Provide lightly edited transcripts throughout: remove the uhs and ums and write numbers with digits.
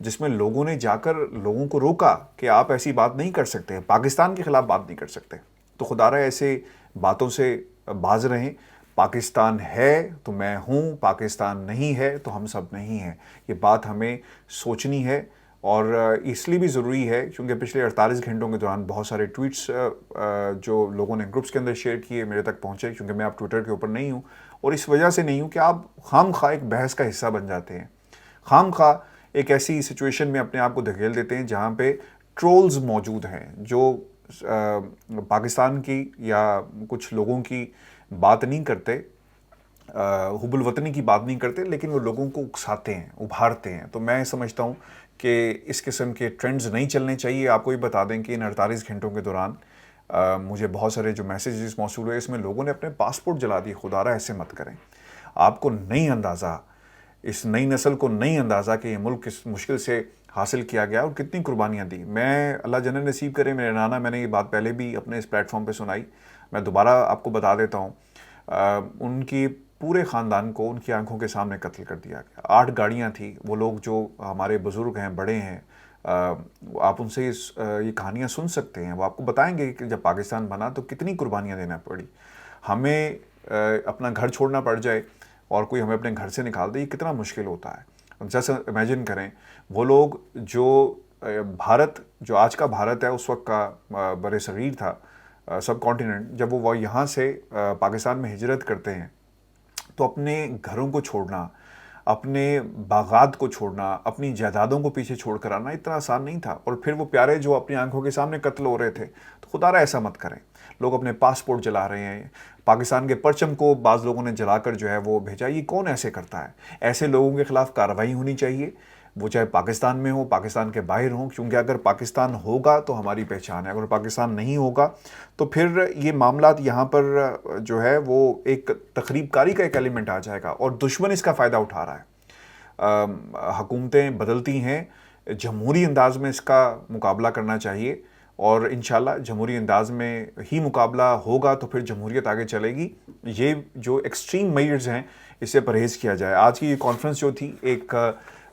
جس میں لوگوں نے جا کر لوگوں کو روکا کہ آپ ایسی بات نہیں کر سکتے, پاکستان کے خلاف بات نہیں کر سکتے. تو خدا رہا ایسے باتوں سے باز رہیں. پاکستان ہے تو میں ہوں, پاکستان نہیں ہے تو ہم سب نہیں ہیں. یہ بات ہمیں سوچنی ہے, اور اس لیے بھی ضروری ہے کیونکہ پچھلے 48 گھنٹوں کے دوران بہت سارے ٹویٹس جو لوگوں نے گروپس کے اندر شیئر کیے میرے تک پہنچے, کیونکہ میں اب ٹویٹر کے اوپر نہیں ہوں, اور اس وجہ سے نہیں ہوں کہ آپ خام خواہ ایک بحث کا حصہ بن جاتے ہیں, خام خواہ ایک ایسی سچویشن میں اپنے آپ کو دھکیل دیتے ہیں جہاں پہ ٹرولز موجود ہیں جو پاکستان کی یا کچھ لوگوں کی بات نہیں کرتے, حب الوطنی کی بات نہیں کرتے, لیکن وہ لوگوں کو اکساتے ہیں, ابھارتے ہیں. تو میں سمجھتا ہوں کہ اس قسم کے ٹرینڈز نہیں چلنے چاہیے. آپ کو بھی بتا دیں کہ ان 48 گھنٹوں کے دوران مجھے بہت سارے جو میسیجز موصول ہوئے اس میں لوگوں نے اپنے پاسپورٹ جلا دیے. خدا را ایسے مت کریں. آپ کو نہیں اندازہ, اس نئی نسل کو نہیں اندازہ کہ یہ ملک کس مشکل سے حاصل کیا گیا اور کتنی قربانیاں دی. میں اللہ جنت نصیب کرے میرے نانا, میں نے یہ بات پہلے بھی اپنے اس پلیٹ فارم پہ سنائی, میں دوبارہ آپ کو بتا دیتا ہوں. ان کی پورے خاندان کو ان کی آنکھوں کے سامنے قتل کر دیا گیا. 8 گاڑیاں تھیں. وہ لوگ جو ہمارے بزرگ ہیں, بڑے ہیں, آپ ان سے یہ کہانیاں سن سکتے ہیں. وہ آپ کو بتائیں گے کہ جب پاکستان بنا تو کتنی قربانیاں دینا پڑی. ہمیں اپنا گھر چھوڑنا پڑ جائے اور کوئی ہمیں اپنے گھر سے نکال دے, یہ کتنا مشکل ہوتا ہے. جیسے امیجن کریں وہ لوگ جو بھارت, جو آج کا بھارت ہے, اس وقت کا بر صغیر تھا, سب کانٹیننٹ, جب وہ یہاں سے پاکستان میں ہجرت کرتے ہیں تو اپنے گھروں کو چھوڑنا, اپنے باغات کو چھوڑنا, اپنی جائیدادوں کو پیچھے چھوڑ کر آنا اتنا آسان نہیں تھا. اور پھر وہ پیارے جو اپنی آنکھوں کے سامنے قتل ہو رہے تھے. تو خدا را ایسا مت کریں. لوگ اپنے پاسپورٹ جلا رہے ہیں, پاکستان کے پرچم کو بعض لوگوں نے جلا کر جو ہے وہ بھیجا. یہ کون ایسے کرتا ہے؟ ایسے لوگوں کے خلاف کارروائی ہونی چاہیے, وہ چاہے پاکستان میں ہو, پاکستان کے باہر ہوں, کیونکہ اگر پاکستان ہوگا تو ہماری پہچان ہے, اگر پاکستان نہیں ہوگا تو پھر یہ معاملات یہاں پر جو ہے وہ ایک تخریب کاری کا ایک ایلیمنٹ آ جائے گا, اور دشمن اس کا فائدہ اٹھا رہا ہے. حکومتیں بدلتی ہیں, جمہوری انداز میں اس کا مقابلہ کرنا چاہیے, اور انشاءاللہ جمہوری انداز میں ہی مقابلہ ہوگا تو پھر جمہوریت آگے چلے گی. یہ جو ایکسٹریم میئرز ہیں اس سے پرہیز کیا جائے. آج کی یہ کانفرنس جو تھی ایک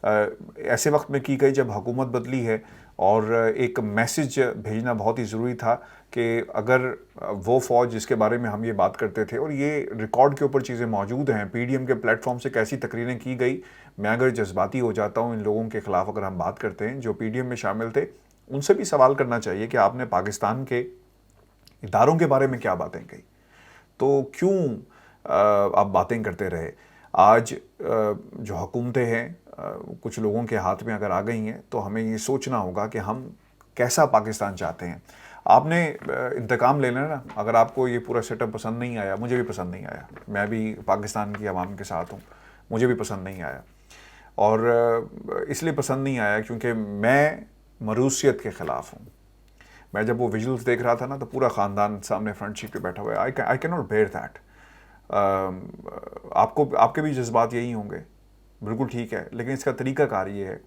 ایسے وقت میں کی گئی جب حکومت بدلی ہے, اور ایک میسج بھیجنا بہت ہی ضروری تھا کہ اگر وہ فوج جس کے بارے میں ہم یہ بات کرتے تھے, اور یہ ریکارڈ کے اوپر چیزیں موجود ہیں, پی ڈی ایم کے پلیٹ فارم سے کیسی تقریریں کی گئی. میں اگر جذباتی ہو جاتا ہوں ان لوگوں کے خلاف اگر ہم بات کرتے ہیں جو پی ڈی ایم میں شامل تھے, ان سے بھی سوال کرنا چاہیے کہ آپ نے پاکستان کے اداروں کے بارے میں کیا باتیں کہی, تو کیوں آپ باتیں کرتے رہے. آج جو حکومتیں ہیں کچھ لوگوں کے ہاتھ میں اگر آ گئی ہیں تو ہمیں یہ سوچنا ہوگا کہ ہم کیسا پاکستان چاہتے ہیں. آپ نے انتقام لینا ہے نا. اگر آپ کو یہ پورا سیٹ اپ پسند نہیں آیا, مجھے بھی پسند نہیں آیا, میں بھی پاکستان کی عوام کے ساتھ ہوں, مجھے بھی پسند نہیں آیا, اور اس لیے پسند نہیں آیا کیونکہ میں مروثیت کے خلاف ہوں. میں جب وہ ویژولز دیکھ رہا تھا نا تو پورا خاندان سامنے فرنٹ سیٹ پہ بیٹھا ہوا ہے. I can not bear that. آپ کے بھی جذبات یہی ہوں گے, بالکل ٹھیک ہے, لیکن اس کا طریقہ کار یہ ہے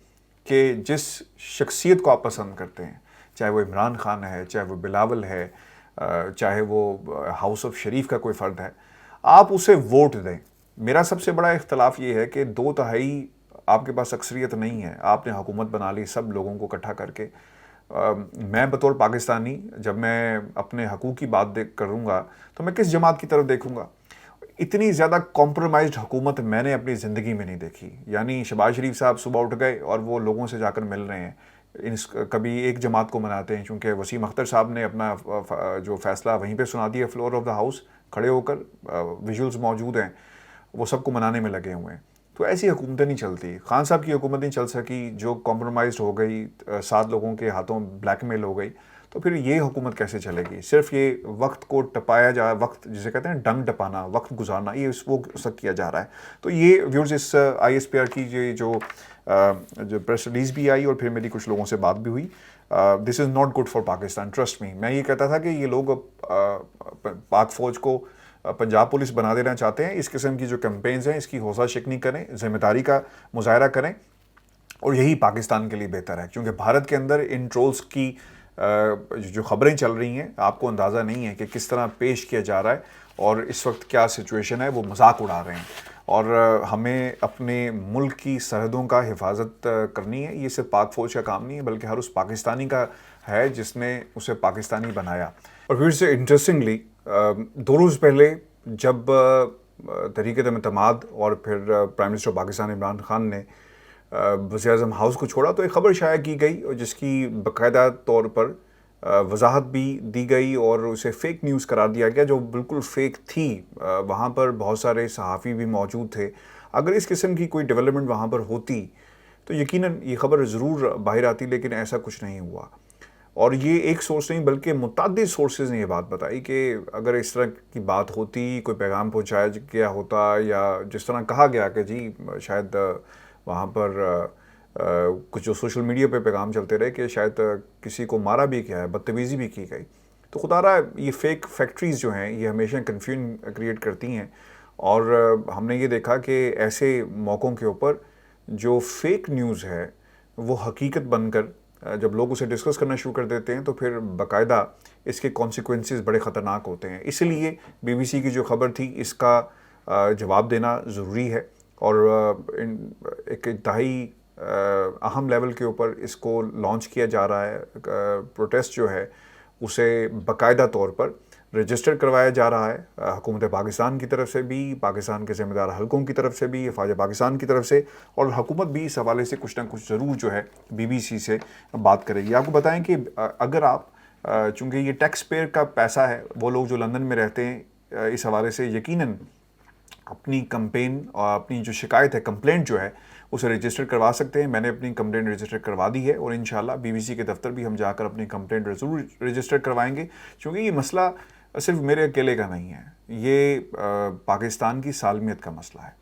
کہ جس شخصیت کو آپ پسند کرتے ہیں, چاہے وہ عمران خان ہے, چاہے وہ بلاول ہے, چاہے وہ ہاؤس آف شریف کا کوئی فرد ہے, آپ اسے ووٹ دیں. میرا سب سے بڑا اختلاف یہ ہے کہ 2/3 آپ کے پاس اکثریت نہیں ہے, آپ نے حکومت بنا لی سب لوگوں کو اکٹھا کر کے. میں بطور پاکستانی جب میں اپنے حقوق کی بات کروں گا تو میں کس جماعت کی طرف دیکھوں گا؟ اتنی زیادہ کمپرومائزڈ حکومت میں نے اپنی زندگی میں نہیں دیکھی. یعنی شہباز شریف صاحب صبح اٹھ گئے اور وہ لوگوں سے جا کر مل رہے ہیں, کبھی ایک جماعت کو مناتے ہیں, چونکہ وسیم اختر صاحب نے اپنا جو فیصلہ وہیں پہ سنا دیا فلور آف دا ہاؤس کھڑے ہو کر, ویژولز موجود ہیں, وہ سب کو منانے میں لگے ہوئے ہیں. تو ایسی حکومتیں نہیں چلتی. خان صاحب کی حکومت نہیں چل سکی جو کمپرومائزڈ ہو گئی, 7 لوگوں کے ہاتھوں بلیک میل ہو گئی, تو پھر یہ حکومت کیسے چلے گی؟ صرف یہ وقت کو ٹپایا جا, وقت جسے کہتے ہیں ڈنگ ٹپانا, وقت گزارنا, یہ وہ سب کیا جا رہا ہے. تو یہ ویورز اس ISPR کی جو پریس ریلیز بھی آئی اور پھر میری کچھ لوگوں سے بات بھی ہوئی, this is not good for Pakistan, trust me. میں یہ کہتا تھا کہ یہ لوگ پاک فوج کو پنجاب پولیس بنا دینا چاہتے ہیں. اس قسم کی جو کیمپینز ہیں اس کی حوصلہ شکنی کریں, ذمہ داری کا مظاہرہ کریں, اور یہی پاکستان کے لیے بہتر ہے. کیونکہ بھارت کے اندر ان ٹرولز کی جو خبریں چل رہی ہیں آپ کو اندازہ نہیں ہے کہ کس طرح پیش کیا جا رہا ہے, اور اس وقت کیا سچویشن ہے, وہ مذاق اڑا رہے ہیں. اور ہمیں اپنے ملک کی سرحدوں کا حفاظت کرنی ہے. یہ صرف پاک فوج کا کام نہیں ہے بلکہ ہر اس پاکستانی کا ہے جس نے اسے پاکستانی بنایا. اور پھر سے انٹرسٹنگلی 2 روز پہلے جب تحریک اعتماد اور پھر پرائم منسٹر پاکستان عمران خان نے وزیر اعظم ہاؤس کو چھوڑا تو ایک خبر شائع کی گئی اور جس کی باقاعدہ طور پر وضاحت بھی دی گئی اور اسے فیک نیوز قرار دیا گیا جو بالکل فیک تھی. وہاں پر بہت سارے صحافی بھی موجود تھے. اگر اس قسم کی کوئی ڈیولپمنٹ وہاں پر ہوتی تو یقیناً یہ خبر ضرور باہر آتی, لیکن ایسا کچھ نہیں ہوا. اور یہ ایک سورس نہیں بلکہ متعدد سورسز نے یہ بات بتائی کہ اگر اس طرح کی بات ہوتی, کوئی پیغام پہنچایا گیا ہوتا یا جس طرح کہا گیا کہ جی شاید وہاں پر کچھ جو سوشل میڈیا پہ پیغام چلتے رہے کہ شاید کسی کو مارا بھی کیا ہے, بدتمیزی بھی کی گئی, تو خدا رہا یہ فیک فیکٹریز جو ہیں یہ ہمیشہ کنفیوژن کریٹ کرتی ہیں. اور ہم نے یہ دیکھا کہ ایسے موقعوں کے اوپر جو فیک نیوز ہے وہ حقیقت بن کر جب لوگ اسے ڈسکس کرنا شروع کر دیتے ہیں تو پھر باقاعدہ اس کے کانسیکوینسز بڑے خطرناک ہوتے ہیں. اس لیے بی بی سی کی جو خبر تھی اس کا جواب دینا ضروری ہے اور ایک انتہائی اہم لیول کے اوپر اس کو لانچ کیا جا رہا ہے. پروٹیسٹ جو ہے اسے باقاعدہ طور پر رجسٹر کروایا جا رہا ہے حکومت پاکستان کی طرف سے بھی, پاکستان کے ذمہ دار حلقوں کی طرف سے بھی, افواج پاکستان کی طرف سے, اور حکومت بھی اس حوالے سے کچھ نہ کچھ ضرور جو ہے بی بی سی سے بات کرے گی. آپ کو بتائیں کہ اگر آپ چونکہ یہ ٹیکس پیئر کا پیسہ ہے, وہ لوگ جو لندن میں رہتے ہیں اس حوالے سے یقیناً اپنی کمپین اور اپنی جو شکایت ہے, کمپلینٹ جو ہے اسے رجسٹر کروا سکتے ہیں. میں نے اپنی کمپلینٹ رجسٹر کروا دی ہے اور انشاءاللہ بی بی سی کے دفتر بھی ہم جا کر اپنی کمپلینٹ ضرور رجسٹر کروائیں گے, کیونکہ یہ مسئلہ صرف میرے اکیلے کا نہیں ہے, یہ پاکستان کی سالمیت کا مسئلہ ہے.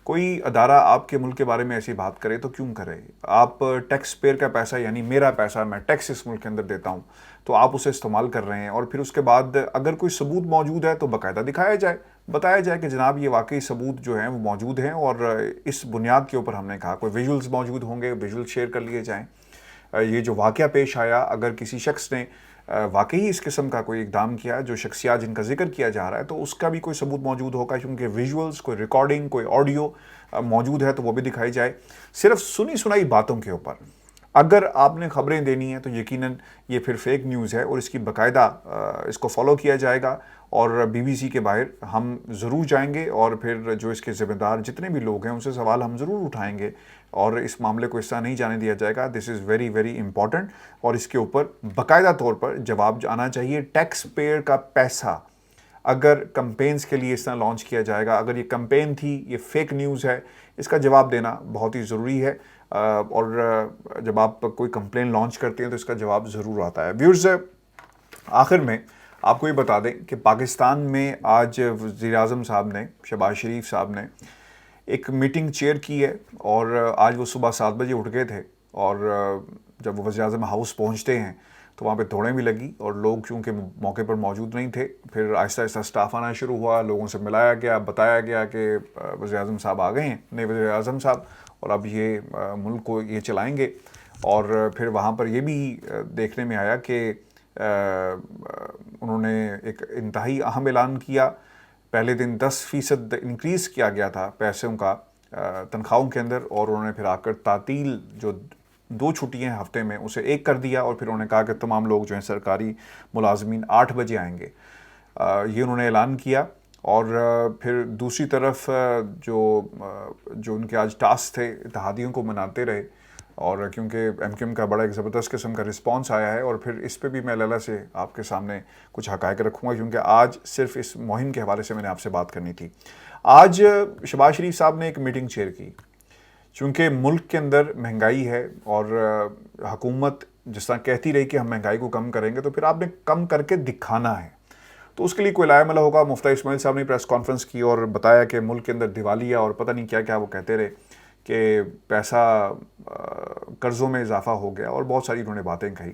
کوئی ادارہ آپ کے ملک کے بارے میں ایسی بات کرے تو کیوں کرے؟ آپ ٹیکس پیئر کا پیسہ یعنی میرا پیسہ, میں ٹیکس اس ملک کے اندر دیتا ہوں, تو آپ اسے استعمال کر رہے ہیں اور پھر اس کے بعد اگر کوئی ثبوت موجود ہے تو باقاعدہ دکھایا جائے, بتایا جائے کہ جناب یہ واقعی ثبوت جو ہیں وہ موجود ہیں اور اس بنیاد کے اوپر ہم نے کہا کوئی ویژولز موجود ہوں گے, ویژول شیئر کر لیے جائیں. یہ جو واقعہ پیش آیا, اگر کسی شخص نے واقعی اس قسم کا کوئی اقدام کیا جو شخصیات جن کا ذکر کیا جا رہا ہے تو اس کا بھی کوئی ثبوت موجود ہوگا, کیونکہ ویژولز, کوئی ریکارڈنگ, کوئی آڈیو موجود ہے تو وہ بھی دکھائی جائے. صرف سنی سنائی باتوں کے اوپر اگر آپ نے خبریں دینی ہیں تو یقیناً یہ پھر فیک نیوز ہے اور اس کی باقاعدہ اس کو فالو کیا جائے گا. اور بی بی سی کے باہر ہم ضرور جائیں گے اور پھر جو اس کے ذمہ دار جتنے بھی لوگ ہیں ان سے سوال ہم ضرور اٹھائیں گے اور اس معاملے کو اس طرح نہیں جانے دیا جائے گا. دس از ویری ویری امپورٹنٹ اور اس کے اوپر باقاعدہ طور پر جواب آنا چاہیے. ٹیکس پیئر کا پیسہ اگر کمپینز کے لیے اس طرح لانچ کیا جائے گا, اگر یہ کمپین تھی, یہ فیک نیوز ہے, اس کا جواب دینا بہت ہی ضروری ہے. اور جب آپ کوئی کمپلین لانچ کرتے ہیں تو اس کا جواب ضرور آتا ہے. ویورز, آخر میں آپ کو یہ بتا دیں کہ پاکستان میں آج وزیر اعظم صاحب نے, شہباز شریف صاحب نے ایک میٹنگ چیئر کی ہے اور آج وہ صبح 7 بجے اٹھ گئے تھے اور جب وہ وزیر اعظم ہاؤس پہنچتے ہیں تو وہاں پہ دوڑیں بھی لگی اور لوگ چونکہ موقع پر موجود نہیں تھے, پھر آہستہ آہستہ سٹاف آنا شروع ہوا, لوگوں سے ملایا گیا, بتایا گیا کہ وزیر اعظم صاحب آ گئے ہیں, نئے وزیر اعظم صاحب, اور اب یہ ملک کو یہ چلائیں گے. اور پھر وہاں پر یہ بھی دیکھنے میں آیا کہ انہوں نے ایک انتہائی اہم اعلان کیا. پہلے دن 10% انکریز کیا گیا تھا پیسوں کا تنخواہوں کے اندر, اور انہوں نے پھر آ کر تعطیل جو 2 چھٹیاں ہفتے میں اسے 1 کر دیا, اور پھر انہوں نے کہا کہ تمام لوگ جو ہیں سرکاری ملازمین 8 بجے آئیں گے. یہ انہوں نے اعلان کیا. اور پھر دوسری طرف جو ان کے آج ٹاسک تھے اتحادیوں کو مناتے رہے, اور کیونکہ ایم کیو ایم کا بڑا ایک زبردست قسم کا رسپانس آیا ہے, اور پھر اس پہ بھی میں لالہ سے آپ کے سامنے کچھ حقائق رکھوں گا, کیونکہ آج صرف اس مہم کے حوالے سے میں نے آپ سے بات کرنی تھی. آج شہباز شریف صاحب نے ایک میٹنگ چیئر کی. چونکہ ملک کے اندر مہنگائی ہے اور حکومت جس طرح کہتی رہی کہ ہم مہنگائی کو کم کریں گے, تو پھر آپ نے کم کر کے دکھانا ہے. تو اس کے لیے کوئی لائے ملا ہوگا. مفتی اسماعیل صاحب نے پریس کانفرنس کی اور بتایا کہ ملک کے اندر دیوالیہ اور پتہ نہیں کیا کیا وہ کہتے رہے کہ پیسہ قرضوں میں اضافہ ہو گیا, اور بہت ساری انہوں نے باتیں کہی.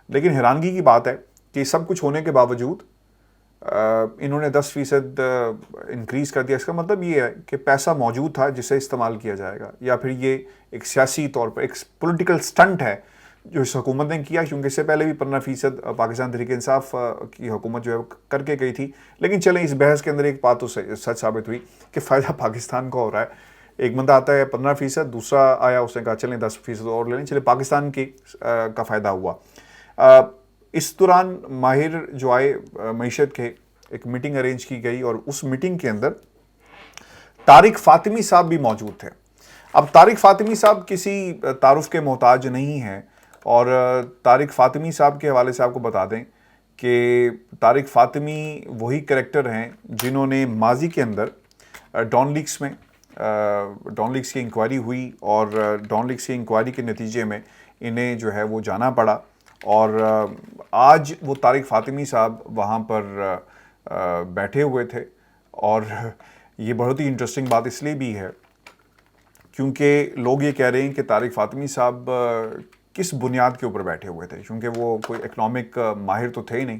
لیکن حیرانگی کی بات ہے کہ سب کچھ ہونے کے باوجود انہوں نے 10% انکریز کر دیا. اس کا مطلب یہ ہے کہ پیسہ موجود تھا جسے استعمال کیا جائے گا, یا پھر یہ ایک سیاسی طور پر ایک پولیٹیکل سٹنٹ ہے جو اس حکومت نے کیا، کیونکہ اس سے پہلے بھی 15% پاکستان تحریک انصاف کی حکومت جو ہے کر کے گئی تھی. لیکن چلیں اس بحث کے اندر ایک بات تو سچ ثابت ہوئی کہ فائدہ پاکستان کو ہو رہا ہے. ایک بندہ آتا ہے 15%، دوسرا آیا اس نے کہا چلیں 10% اور لے لیں، چلیں پاکستان کی کا فائدہ ہوا. اس دوران ماہر جو آئے معیشت کے، ایک میٹنگ ارینج کی گئی اور اس میٹنگ کے اندر طارق فاطمی صاحب بھی موجود تھے. اب طارق فاطمی صاحب کسی تعارف کے محتاج نہیں ہیں، اور طارق فاطمی صاحب کے حوالے سے آپ کو بتا دیں کہ طارق فاطمی وہی کریکٹر ہیں جنہوں نے ماضی کے اندر ڈان لیکس میں ڈان لیکس کی انکوائری ہوئی، اور ڈان لیکس کی انکوائری کے نتیجے میں انہیں جو ہے وہ جانا پڑا. اور آج وہ طارق فاطمی صاحب وہاں پر بیٹھے ہوئے تھے. اور یہ بہت ہی انٹرسٹنگ بات اس لیے بھی ہے کیونکہ لوگ یہ کہہ رہے ہیں کہ طارق فاطمی صاحب کس بنیاد کے اوپر بیٹھے ہوئے تھے، کیونکہ وہ کوئی اکنامک ماہر تو تھے ہی نہیں،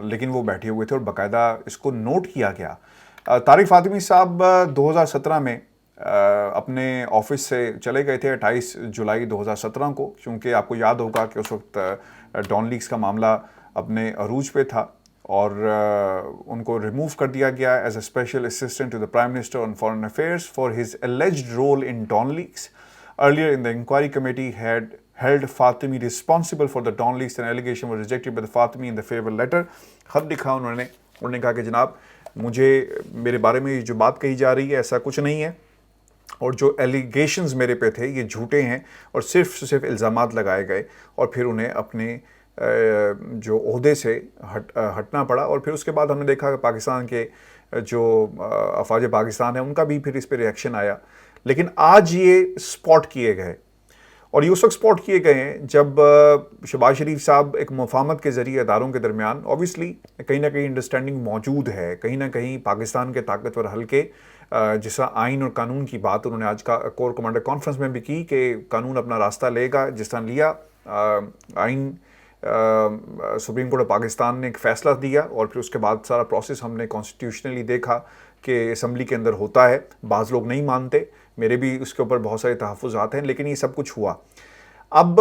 لیکن وہ بیٹھے ہوئے تھے اور باقاعدہ اس کو نوٹ کیا گیا. طارق فاطمی صاحب 2017 میں اپنے آفس سے چلے گئے تھے 28 جولائی 2017 کو، کیونکہ آپ کو یاد ہوگا کہ اس وقت ڈان لیکس کا معاملہ اپنے عروج پہ تھا، اور ان کو ریموو کر دیا گیا as a special assistant to the prime minister on foreign affairs for his alleged role in Dawn leaks. Earlier in the inquiry committee had held Fatemi responsible for the Dawn leaks, and allegation was rejected by the Fatemi in the farewell letter. خط لکھا انہوں نے کہا کہ جناب مجھے میرے بارے میں جو بات کہی جا رہی ہے ایسا کچھ نہیں ہے، اور جو ایلیگیشنز میرے پہ تھے یہ جھوٹے ہیں، اور صرف الزامات لگائے گئے، اور پھر انہیں اپنے جو عہدے سے ہٹنا پڑا. اور پھر اس کے بعد ہم نے دیکھا کہ پاکستان کے جو افواج پاکستان ہیں ان کا بھی پھر اس پہ ریئیکشن آیا. لیکن آج یہ سپاٹ کیے گئے، اور یہ اس وقت سپاٹ کیے گئے ہیں جب شہباز شریف صاحب ایک مفاہمت کے ذریعے اداروں کے درمیان اوبیسلی کہیں نہ کہیں انڈرسٹینڈنگ موجود ہے، کہیں نہ کہیں پاکستان کے طاقتور حلقے جس طرح آئین اور قانون کی بات انہوں نے آج کا کور کمانڈر کانفرنس میں بھی کی کہ قانون اپنا راستہ لے گا جس طرح لیا. آئین سپریم کورٹ آف پاکستان نے ایک فیصلہ دیا، اور پھر اس کے بعد سارا پروسیس ہم نے کانسٹیٹیوشنلی دیکھا کہ اسمبلی کے اندر ہوتا ہے. بعض لوگ نہیں مانتے، میرے بھی اس کے اوپر بہت سارے تحفظات ہیں، لیکن یہ سب کچھ ہوا. اب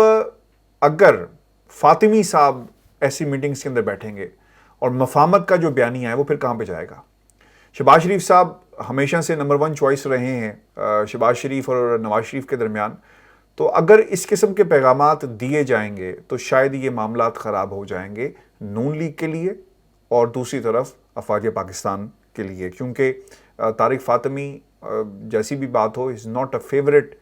اگر فاطمی صاحب ایسی میٹنگز کے اندر بیٹھیں گے اور مفاہمت کا جو بیانیہ ہے وہ پھر کہاں پہ جائے گا؟ شہباز شریف صاحب ہمیشہ سے نمبر 1 چوائس رہے ہیں شہباز شریف اور نواز شریف کے درمیان. تو اگر اس قسم کے پیغامات دیے جائیں گے تو شاید یہ معاملات خراب ہو جائیں گے نون لیگ کے لیے اور دوسری طرف افواج پاکستان کے لیے، کیونکہ طارق فاطمی جیسی بھی بات ہو is not a favourite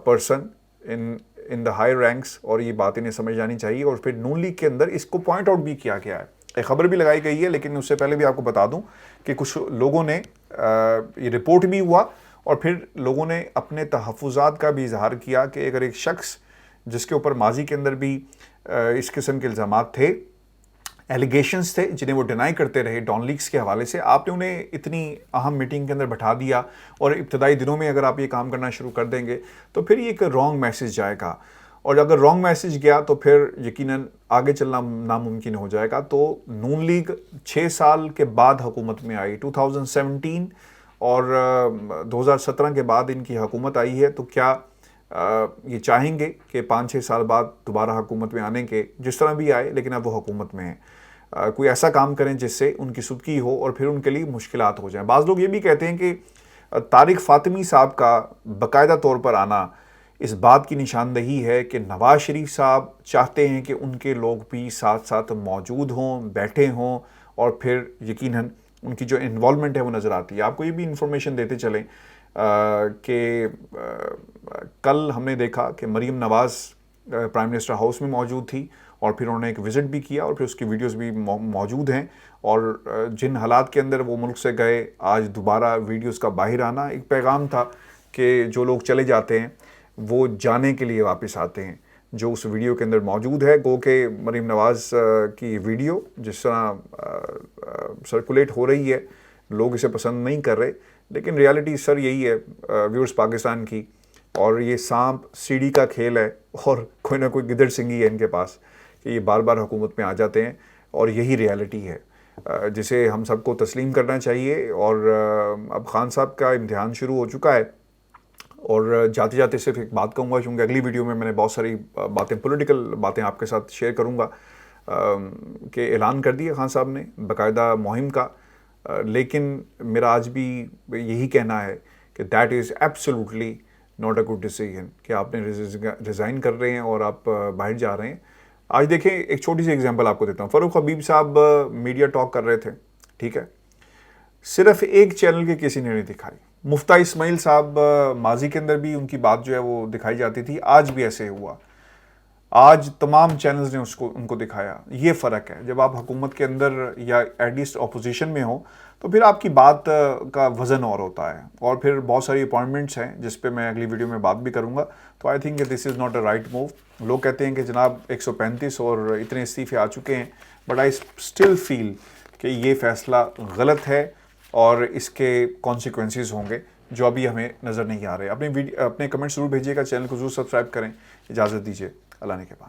person in the high ranks, اور یہ بات انہیں سمجھ جانی چاہیے. اور پھر نون لیگ کے اندر اس کو پوائنٹ آؤٹ بھی کیا گیا ہے، ایک خبر بھی لگائی گئی ہے، لیکن اس سے پہلے بھی آپ کو بتا دوں کہ کچھ لوگوں نے یہ رپورٹ بھی ہوا اور پھر لوگوں نے اپنے تحفظات کا بھی اظہار کیا کہ اگر ایک شخص جس کے اوپر ماضی کے اندر بھی اس قسم کے الزامات تھے، ایلیگیشنز تھے جنہیں وہ ڈینائی کرتے رہے ڈان لیکس کے حوالے سے، آپ نے انہیں اتنی اہم میٹنگ کے اندر بٹھا دیا اور ابتدائی دنوں میں اگر آپ یہ کام کرنا شروع کر دیں گے تو پھر یہ ایک رانگ میسج جائے گا، اور اگر رانگ میسج گیا تو پھر یقیناً آگے چلنا ناممکن ہو جائے گا. تو نون لیگ 6 سال کے بعد حکومت میں آئی، 2017 اور 2017 کے بعد ان کی حکومت آئی ہے. تو کیا یہ چاہیں گے کہ 5-6 سال بعد دوبارہ حکومت میں آنے کے جس طرح بھی آئے لیکن اب وہ حکومت میں ہیں، کوئی ایسا کام کریں جس سے ان کی سودگی ہو اور پھر ان کے لیے مشکلات ہو جائیں. بعض لوگ یہ بھی کہتے ہیں کہ طارق فاطمی صاحب کا باقاعدہ طور پر آنا اس بات کی نشاندہی ہے کہ نواز شریف صاحب چاہتے ہیں کہ ان کے لوگ بھی ساتھ ساتھ موجود ہوں، بیٹھے ہوں، اور پھر یقیناً ان کی جو انوالومنٹ ہے وہ نظر آتی ہے. آپ کو یہ بھی انفارمیشن دیتے چلیں کہ کل ہم نے دیکھا کہ Maryam Nawaz prime minister house میں موجود تھی، اور پھر انہوں نے ایک وزٹ بھی کیا اور پھر اس کی ویڈیوز بھی موجود ہیں، اور جن حالات کے اندر وہ ملک سے گئے آج دوبارہ ویڈیوز کا باہر آنا ایک پیغام تھا کہ جو لوگ چلے جاتے ہیں وہ جانے کے لیے واپس آتے ہیں، جو اس ویڈیو کے اندر موجود ہے. گو کہ مریم نواز کی ویڈیو جس طرح سرکولیٹ ہو رہی ہے لوگ اسے پسند نہیں کر رہے، لیکن ریالٹی سر یہی ہے ویورز پاکستان کی، اور یہ سانپ سیڑھی کا کھیل ہے اور کوئی نہ کوئی گدڑ سنگھی ہے ان کے پاس کہ یہ بار بار حکومت میں آ جاتے ہیں، اور یہی ریالٹی ہے جسے ہم سب کو تسلیم کرنا چاہیے. اور اب خان صاحب کا امتحان شروع ہو چکا ہے، اور جاتے جاتے صرف ایک بات کہوں گا، چونکہ اگلی ویڈیو میں نے بہت ساری باتیں، پولیٹیکل باتیں آپ کے ساتھ شیئر کروں گا، کہ اعلان کر دیا خان صاحب نے باقاعدہ مہم کا، لیکن میرا آج بھی یہی کہنا ہے کہ that is absolutely not a good decision کہ آپ نے ریزائن کر رہے ہیں اور آپ باہر جا رہے ہیں۔ آج دیکھیں ایک چھوٹی سی ایگزامپل آپ کو دیتا ہوں۔ فاروق حبیب صاحب میڈیا ٹاک کر رہے تھے، ٹھیک ہے، صرف ایک چینل کے کسی نے نہیں دکھائی۔ مفتاح اسماعیل صاحب ماضی کے اندر بھی ان کی بات جو ہے وہ دکھائی جاتی تھی، آج بھی ایسے ہوا، آج تمام چینلز نے ان کو دکھایا۔ یہ فرق ہے، جب آپ حکومت کے اندر یا ایٹ لیسٹ اپوزیشن میں ہو تو پھر آپ کی بات کا وزن اور ہوتا ہے، اور پھر بہت ساری اپوائنٹمنٹس ہیں جس پہ میں اگلی ویڈیو میں بات بھی کروں گا۔ تو I think this is not a right move. لوگ کہتے ہیں کہ جناب 135 اور اتنے استعفے آ چکے ہیں، بٹ آئی اسٹل فیل کہ یہ فیصلہ غلط ہے اور اس کے کانسیکوینسز ہوں گے جو ابھی ہمیں نظر نہیں آ رہے۔ اپنے کمنٹ ضرور بھیجیے گا، چینل کو ضرور سبسکرائب کریں۔ اجازت دیجیے، اللہ نے کے بعد۔